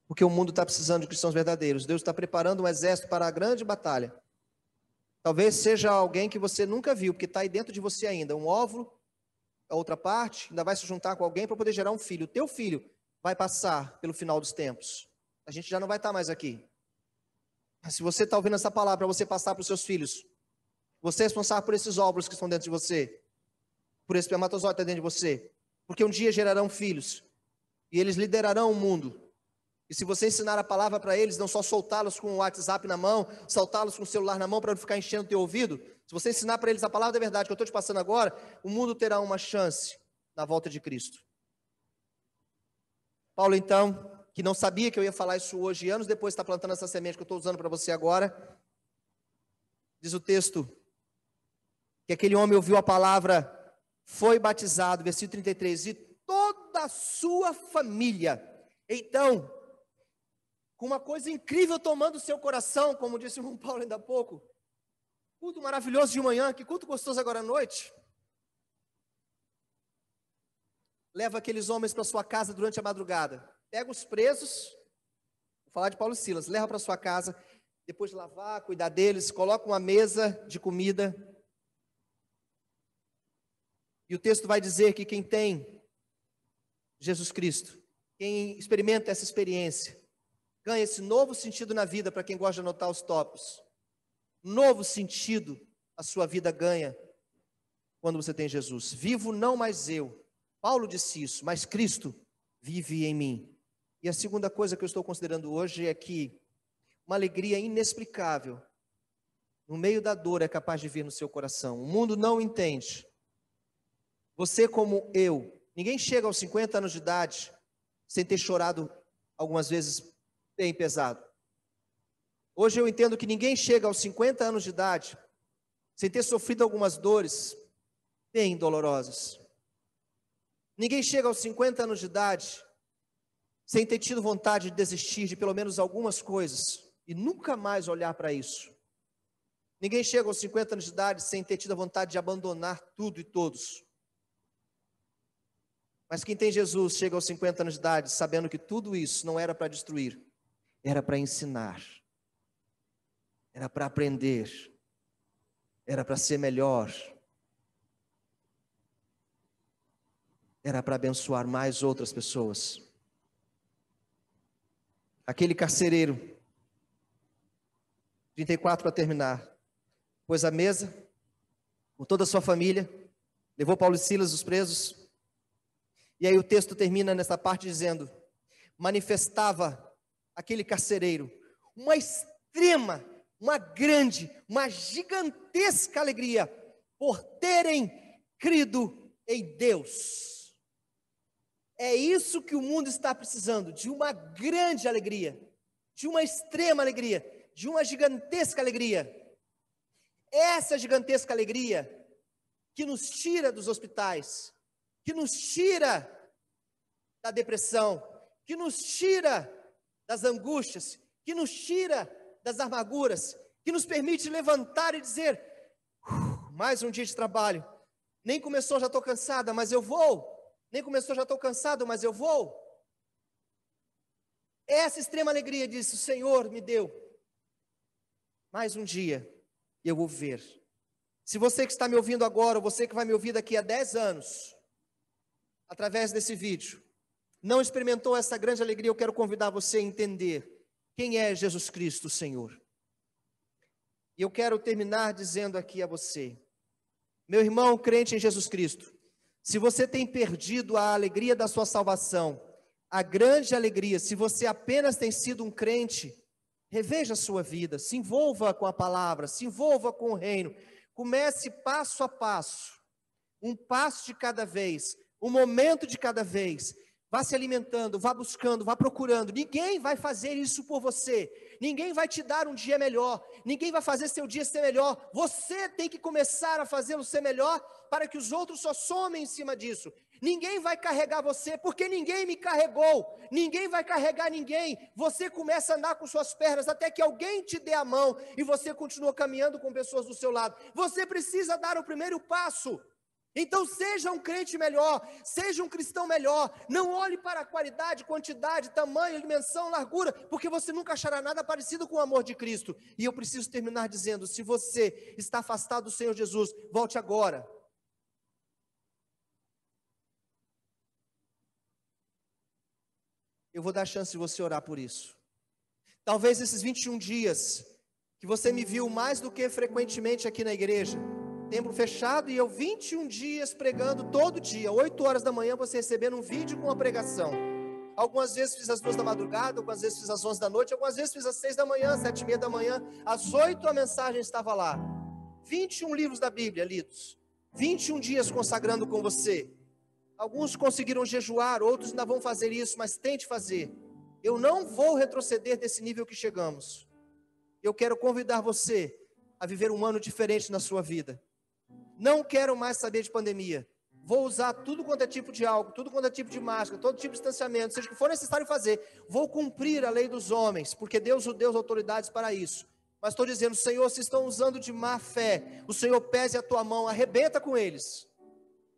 Porque o mundo está precisando de cristãos verdadeiros. Deus está preparando um exército para a grande batalha. Talvez seja alguém que você nunca viu, porque está aí dentro de você ainda. Um óvulo, a outra parte, ainda vai se juntar com alguém para poder gerar um filho. O teu filho vai passar pelo final dos tempos. A gente já não vai estar mais aqui. Mas se você está ouvindo essa palavra para você passar para os seus filhos, você é responsável por esses óvulos que estão dentro de você, por esse espermatozoide que está dentro de você, porque um dia gerarão filhos, e eles liderarão o mundo. E se você ensinar a palavra para eles, não só soltá-los com o WhatsApp na mão, soltá-los com o celular na mão para não ficar enchendo o teu ouvido, se você ensinar para eles a palavra da verdade que eu estou te passando agora, o mundo terá uma chance na volta de Cristo. Paulo, então, que não sabia que eu ia falar isso hoje, e anos depois está plantando essa semente que eu estou usando para você agora, diz o texto, que aquele homem ouviu a palavra, foi batizado, versículo 33, e toda a sua família. Então, com uma coisa incrível tomando o seu coração, como disse o irmão Paulo ainda há pouco, culto maravilhoso de manhã, que culto gostoso agora à noite. Leva aqueles homens para sua casa durante a madrugada, pega os presos, vou falar de Paulo e Silas, leva para sua casa, depois de lavar, cuidar deles, coloca uma mesa de comida. E o texto vai dizer que quem tem Jesus Cristo, quem experimenta essa experiência, ganha esse novo sentido na vida, para quem gosta de anotar os tópicos. Novo sentido a sua vida ganha quando você tem Jesus. Vivo não mais eu. Paulo disse isso, mas Cristo vive em mim. E a segunda coisa que eu estou considerando hoje é que uma alegria inexplicável, no meio da dor, é capaz de vir no seu coração. O mundo não entende. Você como eu, ninguém chega aos 50 anos de idade sem ter chorado algumas vezes bem pesado. Hoje eu entendo que ninguém chega aos 50 anos de idade sem ter sofrido algumas dores bem dolorosas. Ninguém chega aos 50 anos de idade sem ter tido vontade de desistir de pelo menos algumas coisas e nunca mais olhar para isso. Ninguém chega aos 50 anos de idade sem ter tido a vontade de abandonar tudo e todos. Mas quem tem Jesus chega aos 50 anos de idade sabendo que tudo isso não era para destruir, era para ensinar, era para aprender, era para ser melhor, era para abençoar mais outras pessoas. Aquele carcereiro, 34 para terminar, pôs a mesa com toda a sua família, levou Paulo e Silas, os presos. E aí o texto termina nessa parte dizendo, manifestava aquele carcereiro uma extrema, uma grande, uma gigantesca alegria por terem crido em Deus. É isso que o mundo está precisando, de uma grande alegria, de uma extrema alegria, de uma gigantesca alegria. Essa gigantesca alegria que nos tira dos hospitais, que nos tira da depressão, que nos tira das angústias, que nos tira das amarguras, que nos permite levantar e dizer, mais um dia de trabalho, nem começou, já estou cansada, mas eu vou, nem começou, já estou cansado, mas eu vou. Essa extrema alegria disse, o Senhor me deu mais um dia, e eu vou ver. Se você que está me ouvindo agora, ou você que vai me ouvir daqui a 10 anos, através desse vídeo, não experimentou essa grande alegria, eu quero convidar você a entender quem é Jesus Cristo, o Senhor. E E eu quero terminar dizendo aqui a você, meu irmão crente em Jesus Cristo, se você tem perdido a alegria da sua salvação, a grande alegria, se você apenas tem sido um crente, reveja a sua vida, se envolva com a palavra, se envolva com o reino, comece passo a passo, um passo de cada vez, um momento de cada vez, vá se alimentando, vá buscando, vá procurando, ninguém vai fazer isso por você, ninguém vai te dar um dia melhor, ninguém vai fazer seu dia ser melhor, você tem que começar a fazê-lo ser melhor, para que os outros só somem em cima disso. Ninguém vai carregar você, porque ninguém me carregou, ninguém vai carregar ninguém, você começa a andar com suas pernas, até que alguém te dê a mão, e você continua caminhando com pessoas do seu lado, você precisa dar o primeiro passo. Então seja um crente melhor, seja um cristão melhor, não olhe para a qualidade, quantidade, tamanho, dimensão, largura, porque você nunca achará nada parecido com o amor de Cristo. E eu preciso terminar dizendo, se você está afastado do Senhor Jesus, volte agora. Eu vou dar chance de você orar por isso. Talvez esses 21 dias, que você me viu mais do que frequentemente aqui na igreja, templo fechado, e eu 21 dias pregando todo dia, 8 horas da manhã, você recebendo um vídeo com uma pregação. Algumas vezes fiz às 2 da madrugada, algumas vezes fiz às 11 da noite, algumas vezes fiz às 6 da manhã, 7:30 da manhã, às 8 a mensagem estava lá. 21 livros da Bíblia lidos, 21 dias consagrando com você. Alguns conseguiram jejuar, outros ainda vão fazer isso, mas tente fazer. Eu não vou retroceder desse nível que chegamos. Eu quero convidar você a viver um ano diferente na sua vida. Não quero mais saber de pandemia. Vou usar tudo quanto é tipo de álcool, tudo quanto é tipo de máscara, todo tipo de distanciamento, seja o que for necessário fazer. Vou cumprir a lei dos homens, porque Deus o deu autoridades para isso. Mas estou dizendo, Senhor, se estão usando de má fé, o Senhor pese a tua mão, arrebenta com eles.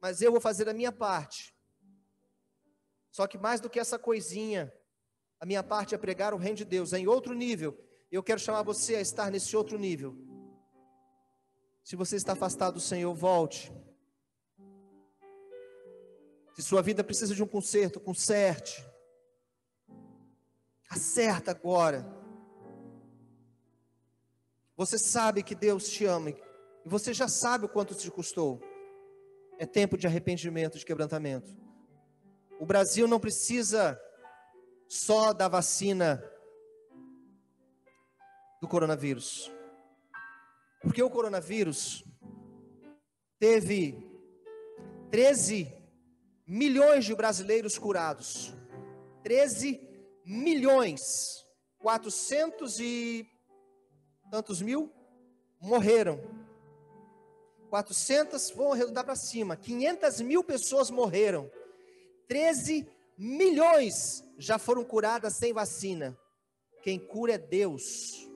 Mas eu vou fazer a minha parte. Só que mais do que essa coisinha, a minha parte é pregar o reino de Deus, é em outro nível. Eu quero chamar você a estar nesse outro nível. Se você está afastado do Senhor, volte. Se sua vida precisa de um conserto, conserte. Acerta agora. Você sabe que Deus te ama, e você já sabe o quanto te custou. É tempo de arrependimento, de quebrantamento. O Brasil não precisa só da vacina do coronavírus. Porque o coronavírus teve 13 milhões de brasileiros curados. 13 milhões, 400 e tantos mil morreram. 400, vão arredondar para cima, 500 mil pessoas morreram. 13 milhões já foram curadas sem vacina. Quem cura é Deus.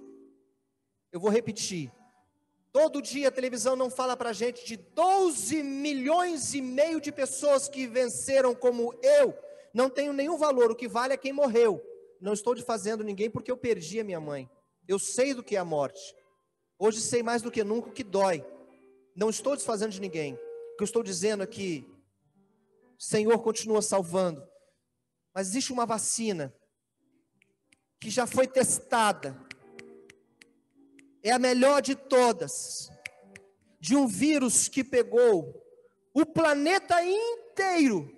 Eu vou repetir. Todo dia a televisão não fala para a gente de 12 milhões e meio de pessoas que venceram como eu. Não tenho nenhum valor, o que vale é quem morreu. Não estou desfazendo ninguém porque eu perdi a minha mãe. Eu sei do que é a morte. Hoje sei mais do que nunca o que dói. Não estou desfazendo de ninguém. O que eu estou dizendo é que o Senhor continua salvando. Mas existe uma vacina que já foi testada. É a melhor de todas. De um vírus que pegou o planeta inteiro.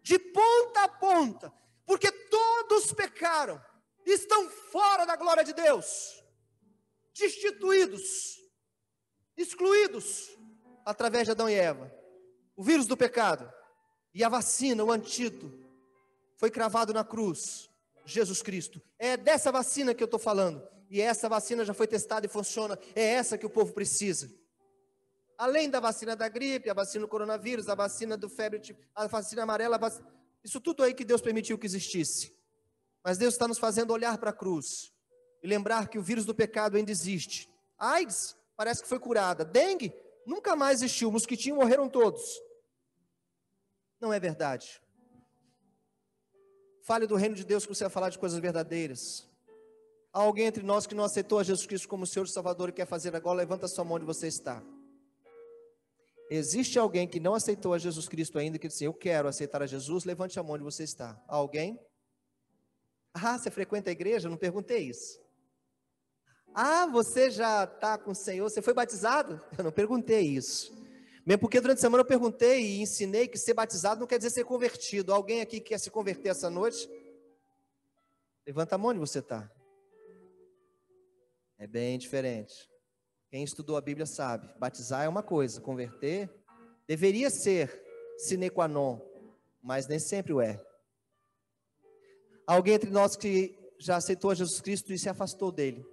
De ponta a ponta. Porque todos pecaram. Estão fora da glória de Deus. Destituídos. Excluídos. Através de Adão e Eva. O vírus do pecado. E a vacina, o antídoto. Foi cravado na cruz. Jesus Cristo. É dessa vacina que eu estou falando. E essa vacina já foi testada e funciona. É essa que o povo precisa. Além da vacina da gripe, a vacina do coronavírus, a vacina do febre, a vacina amarela, isso tudo aí que Deus permitiu que existisse. Mas Deus está nos fazendo olhar para a cruz e lembrar que o vírus do pecado ainda existe. AIDS parece que foi curada. Dengue nunca mais existiu. Mosquitinho morreram todos. Não é verdade. Fale do reino de Deus que você vai falar de coisas verdadeiras. Há alguém entre nós que não aceitou a Jesus Cristo como Senhor e Salvador e quer fazer agora? Levanta a sua mão onde você está. Existe alguém que não aceitou a Jesus Cristo ainda, que diz assim, eu quero aceitar a Jesus? Levante a mão onde você está. Há alguém? Ah, você frequenta a igreja? Não perguntei isso. Ah, você já está com o Senhor? Você foi batizado? Eu não perguntei isso. Mesmo porque durante a semana eu perguntei e ensinei que ser batizado não quer dizer ser convertido. Alguém aqui quer se converter essa noite? Levanta a mão onde você está. É bem diferente. Quem estudou a Bíblia sabe. Batizar é uma coisa, converter deveria ser sine qua non, mas nem sempre o é. Alguém entre nós que já aceitou a Jesus Cristo e se afastou dele.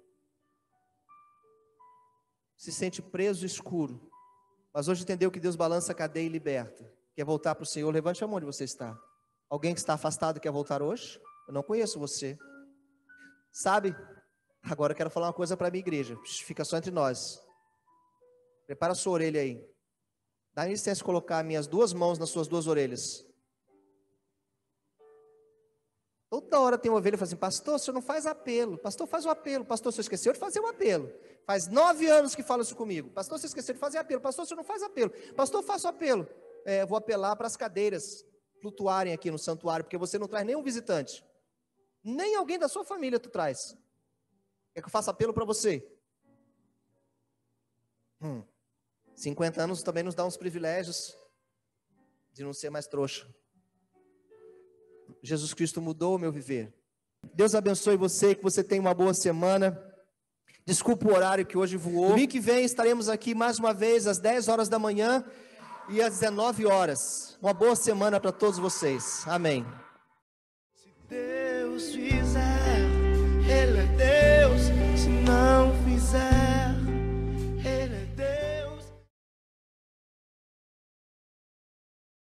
Se sente preso, escuro. Mas hoje entendeu que Deus balança a cadeia e liberta. Quer voltar para o Senhor? Levante a mão onde você está. Alguém que está afastado quer voltar hoje? Eu não conheço você. Sabe? Agora eu quero falar uma coisa para a minha igreja. Fica só entre nós. Prepara a sua orelha aí. Dá licença de colocar minhas duas mãos nas suas duas orelhas. Toda hora tem uma ovelha que fala assim: pastor, o senhor não faz apelo. Pastor, faz o apelo. Pastor, o senhor esqueceu de fazer o apelo. Faz 9 anos que fala isso comigo. Pastor, você esqueceu de fazer apelo. Pastor, o senhor não faz apelo. Pastor, faça o apelo. Vou apelar para as cadeiras flutuarem aqui no santuário, porque você não traz nenhum visitante. Nem alguém da sua família tu traz. Quer que eu faça apelo para você? 50 anos também nos dá uns privilégios de não ser mais trouxa. Jesus Cristo mudou o meu viver. Deus abençoe você, que você tenha uma boa semana. Desculpa o horário que hoje voou. Domingo que vem estaremos aqui mais uma vez às 10 horas da manhã e às 19 horas. Uma boa semana para todos vocês. Amém. Se Deus fizer